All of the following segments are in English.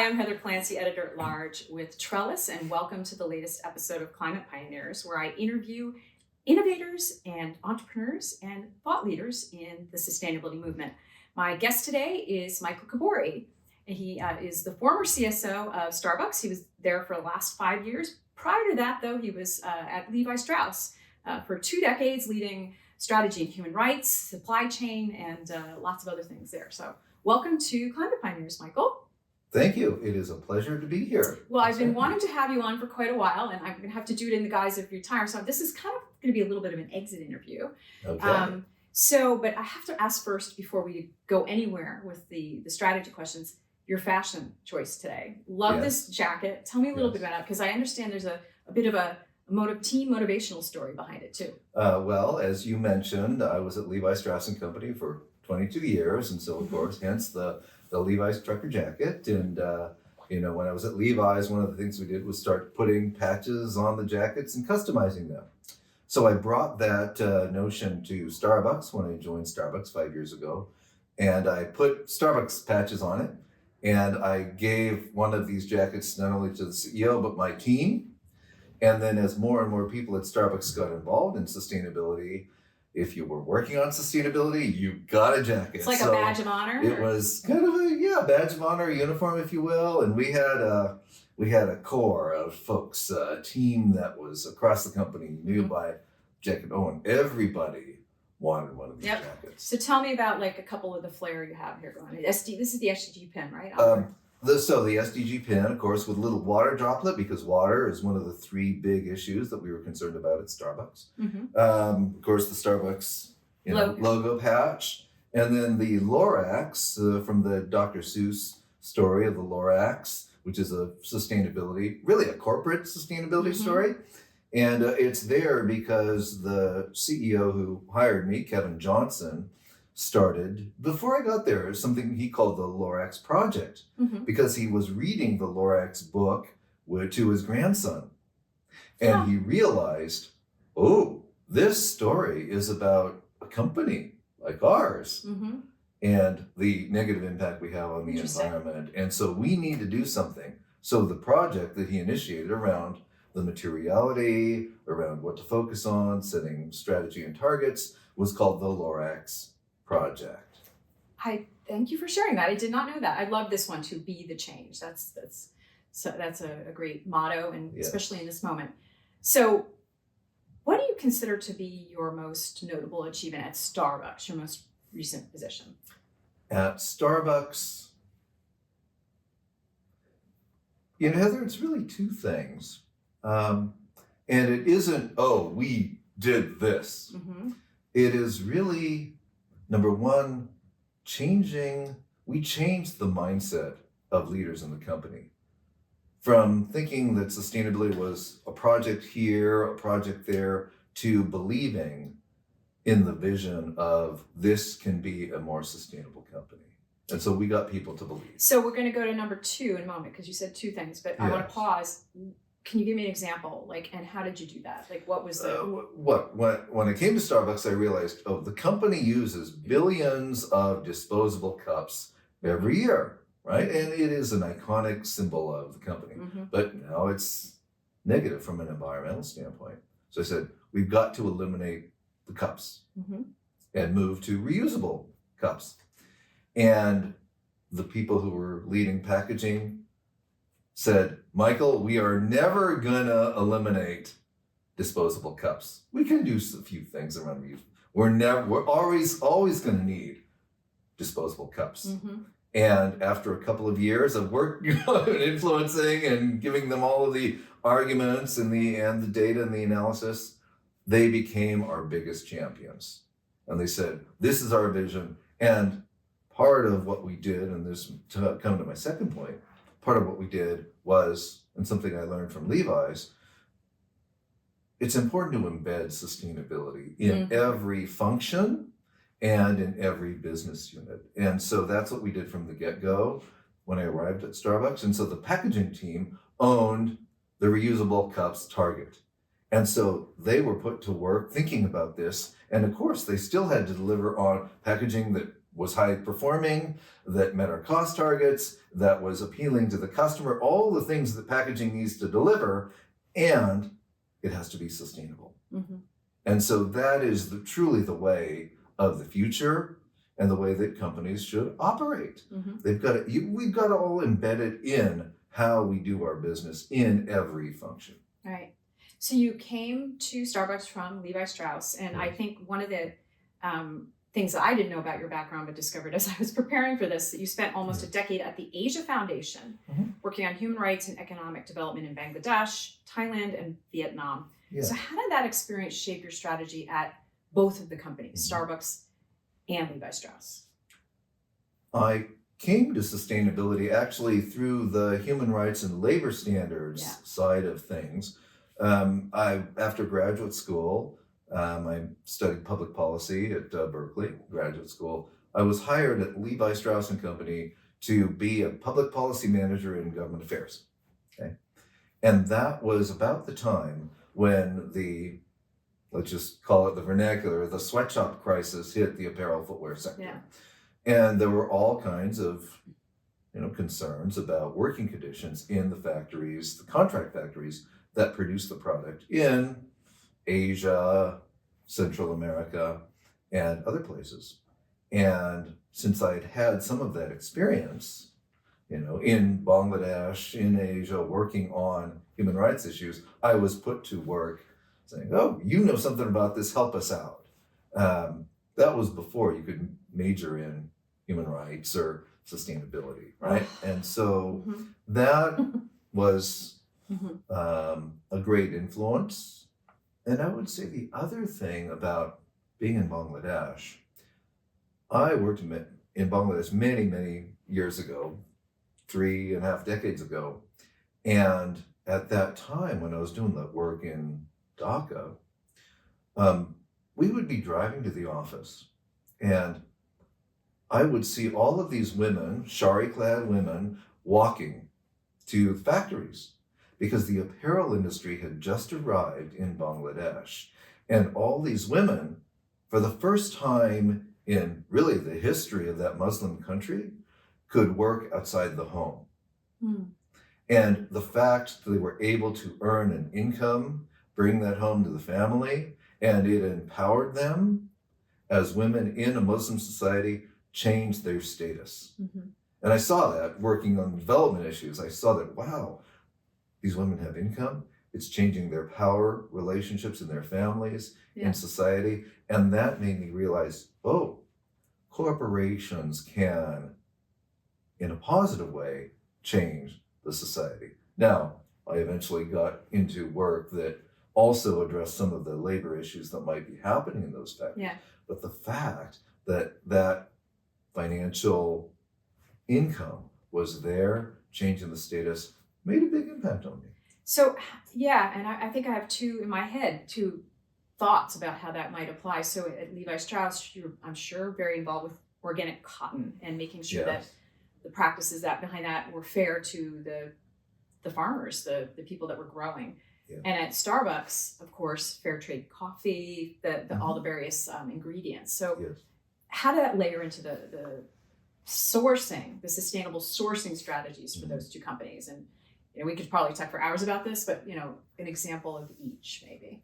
I'm Heather Clancy, Editor-at-Large with Trellis, and welcome to the latest episode of Climate Pioneers, where I interview innovators and entrepreneurs and thought leaders in the sustainability movement. My guest today is Michael Kobori. He is the former CSO of Starbucks. He was there for the last 5 years. Prior to that, though, he was at Levi Strauss for 2 decades, leading strategy and human rights, supply chain, and lots of other things there. So welcome to Climate Pioneers, Michael. Thank you. It is a pleasure to be here. Well, I've been wanting to have you on for quite a while, and I'm going to have to do it in the guise of your time. So this is kind of going to be a little bit of an exit interview. Okay. But I have to ask first, before we go anywhere with the strategy questions, your fashion choice today. Love this jacket. Tell me a little bit about it, because I understand there's a bit of a team motivational story behind it too. Well, as you mentioned, I was at Levi Strauss and Company for 22 years. And so, of course, hence the Levi's trucker jacket. And, when I was at Levi's, one of the things we did was start putting patches on the jackets and customizing them. So I brought that notion to Starbucks when I joined Starbucks 5 years ago. And I put Starbucks patches on it. And I gave one of these jackets not only to the CEO, but my team. And then as more and more people at Starbucks got involved in sustainability, if you were working on sustainability, you got a jacket. It's like a badge of honor? It was kind of a badge of honor, uniform, if you will. And we had a core of folks, a team that was across the company, knew by jacket. Oh, and everybody wanted one of these jackets. So tell me about like a couple of the flair you have here going. This is the SDG pin, right? The SDG pin, of course, with a little water droplet, because water is one of the 3 big issues that we were concerned about at Starbucks. Of course, the Starbucks logo patch, and then the Lorax from the Dr. Seuss story of the Lorax, which is a sustainability, really a corporate sustainability story. And it's there because the CEO who hired me, Kevin Johnson, started, before I got there, something he called the Lorax Project, because he was reading the Lorax book to his grandson. And he realized, oh, this story is about a company like ours and the negative impact we have on the environment. And so we need to do something. So the project that he initiated around the materiality, around what to focus on, setting strategy and targets, was called the Lorax Project. I thank you for sharing that. I did not know that. I love this one, to be the change. That's a great motto, and especially in this moment. So what do you consider to be your most notable achievement at Starbucks, your most recent position? At Starbucks, Heather, it's really 2 things. And it isn't, we did this. It is really, number one, we changed the mindset of leaders in the company from thinking that sustainability was a project here, a project there, to believing in the vision of this can be a more sustainable company. And so we got people to believe. So we're going to go to number 2 in a moment, because you said 2 things, but I want to pause. Can you give me an example? And how did you do that? What was the... When I came to Starbucks, I realized, the company uses billions of disposable cups every year, right? And it is an iconic symbol of the company. But now it's negative from an environmental standpoint. So I said, we've got to eliminate the cups and move to reusable cups. And the people who were leading packaging said, Michael, we are never gonna eliminate disposable cups. We can do a few things around reuse. We're always gonna need disposable cups. And after a couple of years of work and influencing and giving them all of the arguments and the data and the analysis, they became our biggest champions. And they said, this is our vision. And part of what we did, and this to come to my second point, part of what we did was, and something I learned from Levi's, it's important to embed sustainability in every function and in every business unit. And so that's what we did from the get-go when I arrived at Starbucks. And so the packaging team owned the reusable cups target. And so they were put to work thinking about this. And of course, they still had to deliver on packaging that was high performing, that met our cost targets, that was appealing to the customer, all the things that packaging needs to deliver, and it has to be sustainable. And so that is truly the way of the future and the way that companies should operate. We've got it all embedded in how we do our business in every function. Right. So you came to Starbucks from Levi Strauss, and I think one of the things that I didn't know about your background but discovered as I was preparing for this, that you spent almost a decade at the Asia Foundation working on human rights and economic development in Bangladesh, Thailand, and Vietnam. So how did that experience shape your strategy at both of the companies, Starbucks and Levi Strauss? I came to sustainability actually through the human rights and labor standards side of things. After graduate school, I studied public policy at Berkeley graduate school. I was hired at Levi Strauss and Company to be a public policy manager in government affairs. Okay, and that was about the time when let's just call it the vernacular, the sweatshop crisis hit the apparel footwear sector. And there were all kinds of concerns about working conditions in the factories, the contract factories that produce the product in Asia, Central America, and other places. And since I'd had some of that experience, in Bangladesh, in Asia, working on human rights issues, I was put to work saying, oh, you know something about this, help us out. That was before you could major in human rights or sustainability, right? And so that was a great influence. And I would say the other thing about being in Bangladesh, I worked in Bangladesh many, many years ago, 3.5 decades ago. And at that time, when I was doing the work in Dhaka, we would be driving to the office, and I would see all of these women, shari-clad women, walking to factories because the apparel industry had just arrived in Bangladesh. And all these women, for the first time in really the history of that Muslim country, could work outside the home. And the fact that they were able to earn an income, bring that home to the family, and it empowered them as women in a Muslim society, changed their status. And I saw that working on development issues. I saw that, wow, these women have income. It's changing their power relationships in their families, in society. And that made me realize, oh, corporations can, in a positive way, change the society. Now, I eventually got into work that also addressed some of the labor issues that might be happening in those factories. But the fact that that financial income was there, changing the status, made a big impact on me. So, and I think I have two thoughts about how that might apply. So at Levi Strauss, you're, I'm sure, very involved with organic cotton and making sure that the practices that behind that were fair to the farmers, the people that were growing. And at Starbucks, of course, fair trade coffee, all the various ingredients. So how did that layer into the sourcing, the sustainable sourcing strategies for those two companies? And we could probably talk for hours about this, but an example of each, maybe.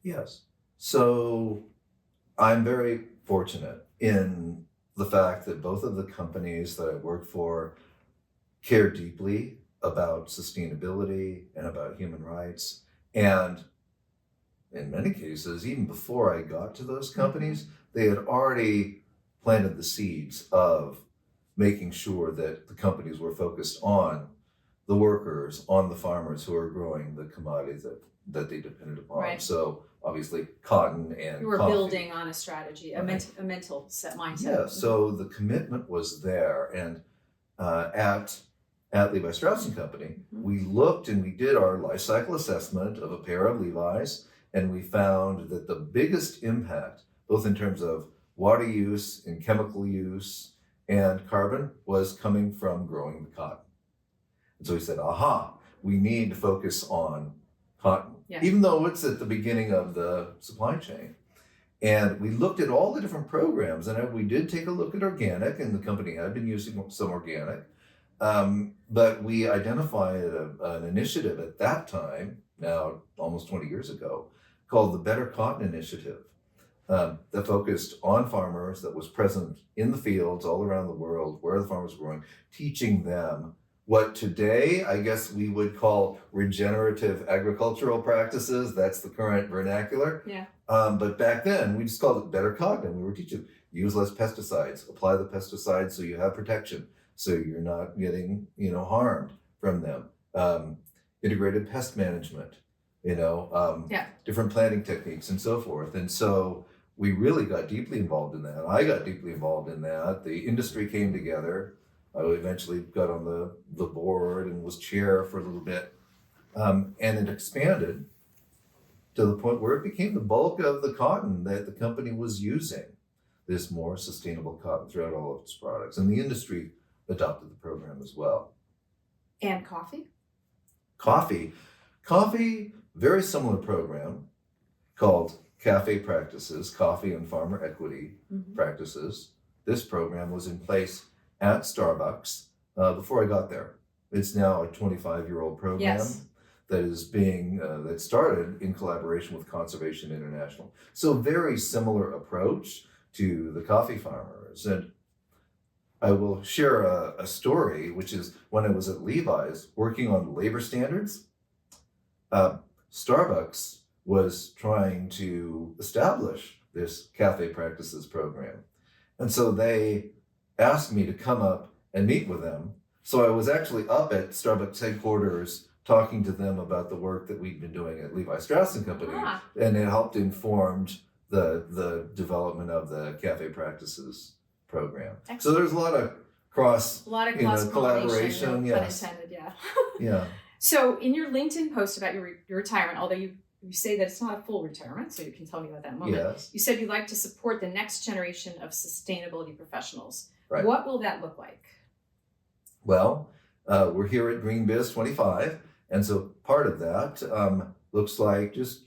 Yes. So I'm very fortunate in the fact that both of the companies that I work for care deeply about sustainability and about human rights. And in many cases, even before I got to those companies, they had already planted the seeds of making sure that the companies were focused on the workers, on the farmers who are growing the commodities that they depended upon. So obviously cotton and you were coffee. Building on a strategy, a mental set mindset. So the commitment was there. And at Levi Strauss and Company, we looked and we did our life cycle assessment of a pair of Levi's, and we found that the biggest impact, both in terms of water use and chemical use and carbon, was coming from growing the cotton. And so we said, we need to focus on cotton, even though it's at the beginning of the supply chain. And we looked at all the different programs, and we did take a look at organic, and the company had been using some organic. But we identified an initiative at that time, now almost 20 years ago, called the Better Cotton Initiative, that focused on farmers, that was present in the fields all around the world where the farmers were growing, teaching them what today I guess we would call regenerative agricultural practices. That's the current vernacular. Yeah. But back then we just called it Better Cotton. We were teaching use less pesticides, apply the pesticides so you have protection, so you're not getting harmed from them. Integrated pest management, different planting techniques and so forth. And so we really got deeply involved in that. I got deeply involved in that. The industry came together. I eventually got on the board and was chair for a little bit. And it expanded to the point where it became the bulk of the cotton that the company was using, this more sustainable cotton throughout all of its products. And the industry adopted the program as well. And coffee? Coffee, very similar program called Cafe Practices, Coffee and Farmer Equity Practices. This program was in place at Starbucks before I got there. It's now a 25-year-old program that is that started in collaboration with Conservation International. So very similar approach to the coffee farmers. And I will share a story, which is when I was at Levi's working on labor standards, Starbucks was trying to establish this Cafe Practices program. And so they asked me to come up and meet with them. So I was actually up at Starbucks headquarters talking to them about the work that we'd been doing at Levi Strauss and Company, and it helped inform the development of the Cafe Practices program. Excellent. So there's a lot of cross collaboration. Yes. Unintended, yeah. Yeah. So in your LinkedIn post about your retirement, although you say that it's not a full retirement, so you can tell me about that in a moment. Yes. You said you'd like to support the next generation of sustainability professionals. Right. What will that look like? Well, we're here at Green Biz 25, and so part of that looks like just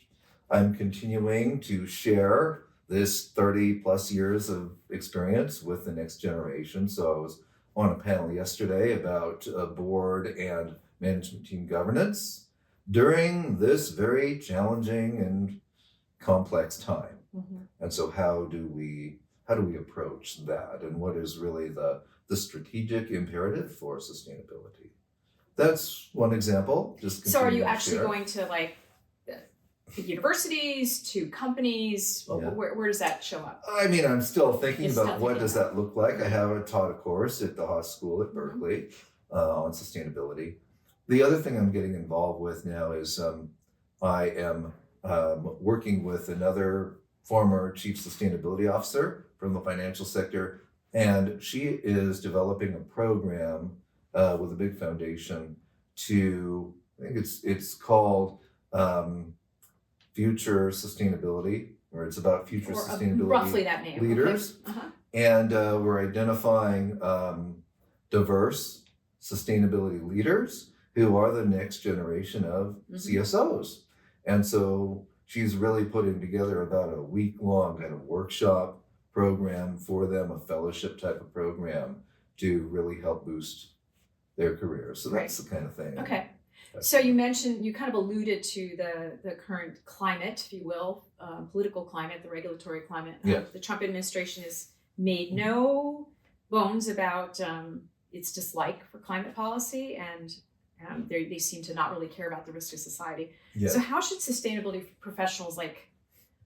I'm continuing to share this 30 plus years of experience with the next generation. So I was on a panel yesterday about board and management team governance during this very challenging and complex time. And so how do we approach that, and what is really the strategic imperative for sustainability? That's one example. So are you actually going to universities, to companies? Yeah. Where does that show up? I mean, I'm still thinking about what does that look like. I have taught a course at the Haas School at Berkeley on sustainability. The other thing I'm getting involved with now is I am working with another former chief sustainability officer from the financial sector, and she is developing a program with a big foundation to, I think it's called Future Sustainability, or it's about future sustainability roughly that name. leaders. Okay. And we're identifying diverse sustainability leaders who are the next generation of CSOs. And so she's really putting together about a week-long kind of workshop program for them, a fellowship type of program to really help boost their careers. So that's the kind of thing. Okay. So you kind of alluded to the current climate, if you will, political climate, the regulatory climate. The Trump administration has made no bones about its dislike for climate policy, and they seem to not really care about the risk to society. Yeah. So how should sustainability professionals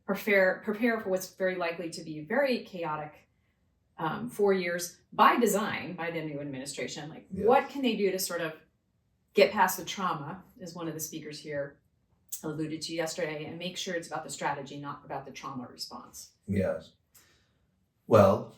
prepare for what's very likely to be very chaotic 4 years by design by the new administration? What can they do to sort of get past the trauma, as one of the speakers here alluded to yesterday, and make sure it's about the strategy, not about the trauma response? Yes. Well,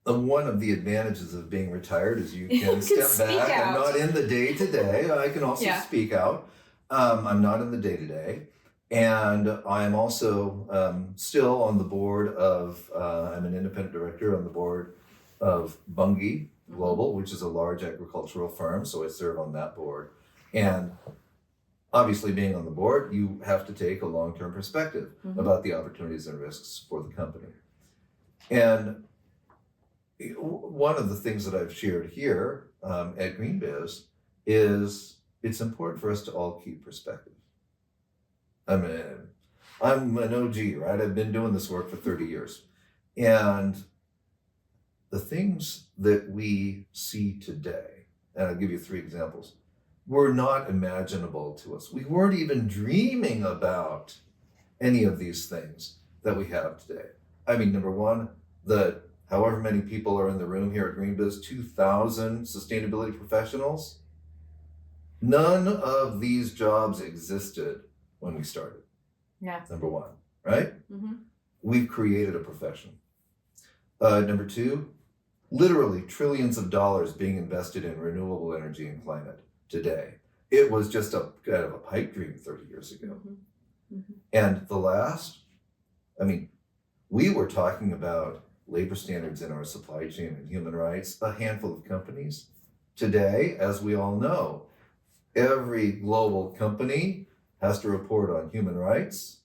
one of the advantages of being retired is you can step back. I'm not in the day-to-day. I can also speak out. I'm not in the day-to-day. And I'm also still on the board of, I'm an independent director on the board of Bunge Global, which is a large agricultural firm. So I serve on that board. And obviously being on the board, you have to take a long-term perspective Mhm. about the opportunities and risks for the company. And one of the things that I've shared here at GreenBiz is it's important for us to all keep perspective. I mean, I'm an OG, right? I've been doing this work for 30 years. And the things that we see today, and I'll give you 3 examples, were not imaginable to us. We weren't even dreaming about any of these things that we have today. I mean, number one, the however many people are in the room here at GreenBiz, 2,000 sustainability professionals. None of these jobs existed when we started. Yeah. Number one, right? Mm-hmm. We've created a profession. Number 2, literally trillions of dollars being invested in renewable energy and climate today. It was just a kind of a pipe dream 30 years ago. Mm-hmm. Mm-hmm. And the last, I mean, we were talking about labor standards in our supply chain and human rights, a handful of companies. Today, as we all know, every global company has to report on human rights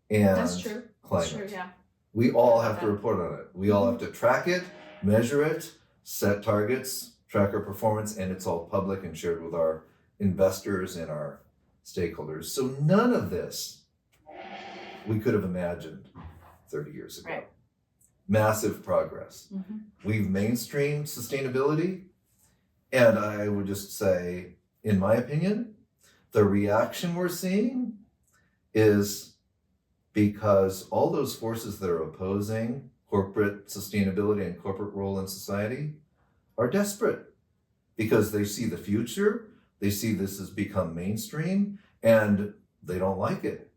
and That's true. climate. That's true, yeah. We all have to report on it. We all have to track it, measure it, set targets, track our performance, and it's all public and shared with our investors and our stakeholders. So none of this we could have imagined 30 years ago. Right. Massive progress. Mm-hmm. We've mainstreamed sustainability, and I would just say, in my opinion, the reaction we're seeing is because all those forces that are opposing corporate sustainability and corporate role in society are desperate because they see the future, they see this has become mainstream, and they don't like it.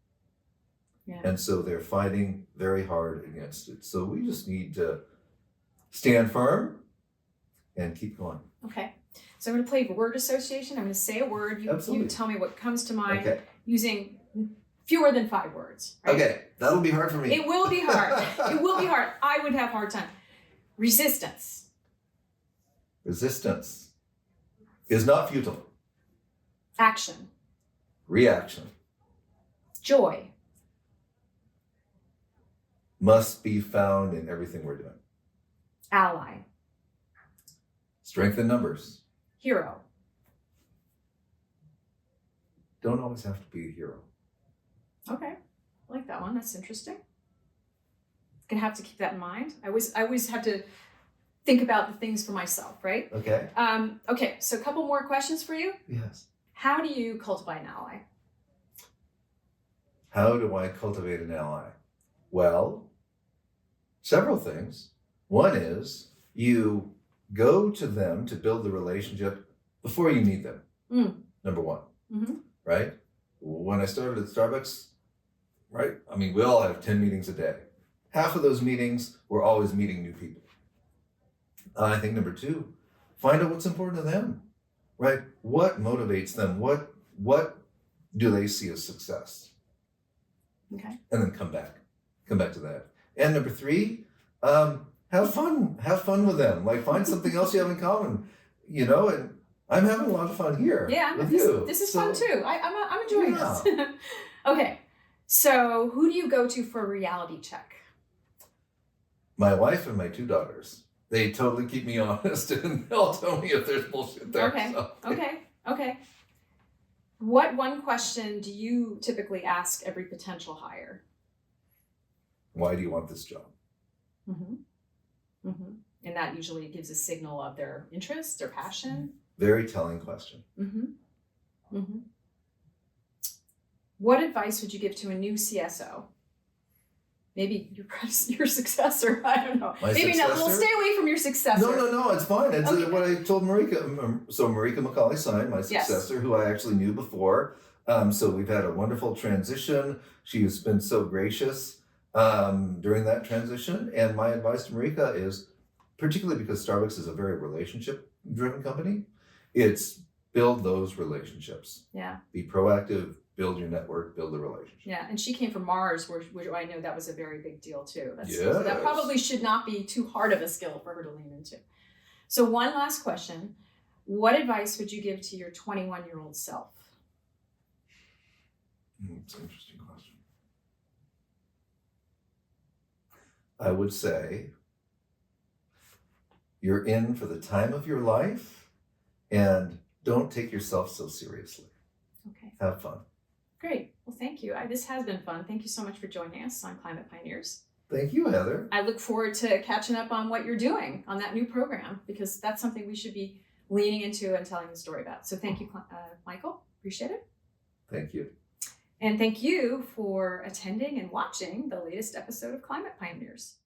Yeah. And so they're fighting very hard against it. So we just need to stand firm and keep going. Okay. So I'm going to play word association. I'm going to say a word. You tell me what comes to mind using fewer than 5 words. Right? Okay. That'll be hard for me. It will be hard. It will be hard. I would have a hard time. Resistance. Resistance is not futile. Action. Reaction Joy. must be found in everything we're doing. Ally. Strength in numbers. Hero. Don't always have to be a hero. Okay. I like that one. That's interesting. Gonna have to keep that in mind. I always have to think about the things for myself, right? Okay. Okay, so a couple more questions for you. Yes. How do you cultivate an ally? How do I cultivate an ally? Well, several things. One is you go to them to build the relationship before you need them. Number 1, right? When I started at Starbucks, right? I mean, we all have 10 meetings a day. Half of those meetings, we're always meeting new people. I think number 2, find out what's important to them, right? What motivates them? What do they see as success? Okay. And then come back to that. And number 3, have fun with them. Like find something else you have in common, and I'm having a lot of fun here. Yeah, with you. This is fun too. I'm enjoying this. Okay, so who do you go to for a reality check? My wife and my 2 daughters. They totally keep me honest, and they'll tell me if there's bullshit there. Okay. So. Okay. What one question do you typically ask every potential hire? Why do you want this job? And that usually gives a signal of their interest, their passion. Very telling question. What advice would you give to a new CSO? Maybe your successor. I don't know. My Maybe successor? not. We'll stay away from your successor. No, it's fine. It's Okay. what I told Marika. So Marika McCauley-Stein, my successor, who I actually knew before. So we've had a wonderful transition. She has been so gracious during that transition. And my advice to Marika is, particularly because Starbucks is a very relationship-driven company, it's build those relationships. Yeah. Be proactive. Build your network, build the relationship. Yeah, and she came from Mars, where I know that was a very big deal too. Yes. So that probably should not be too hard of a skill for her to lean into. So one last question. What advice would you give to your 21-year-old self? It's an interesting question. I would say you're in for the time of your life, and don't take yourself so seriously. Okay. Have fun. Great. Well, thank you. This has been fun. Thank you so much for joining us on Climate Pioneers. Thank you, Heather. I look forward to catching up on what you're doing on that new program, because that's something we should be leaning into and telling the story about. So thank you, Michael. Appreciate it. Thank you. And thank you for attending and watching the latest episode of Climate Pioneers.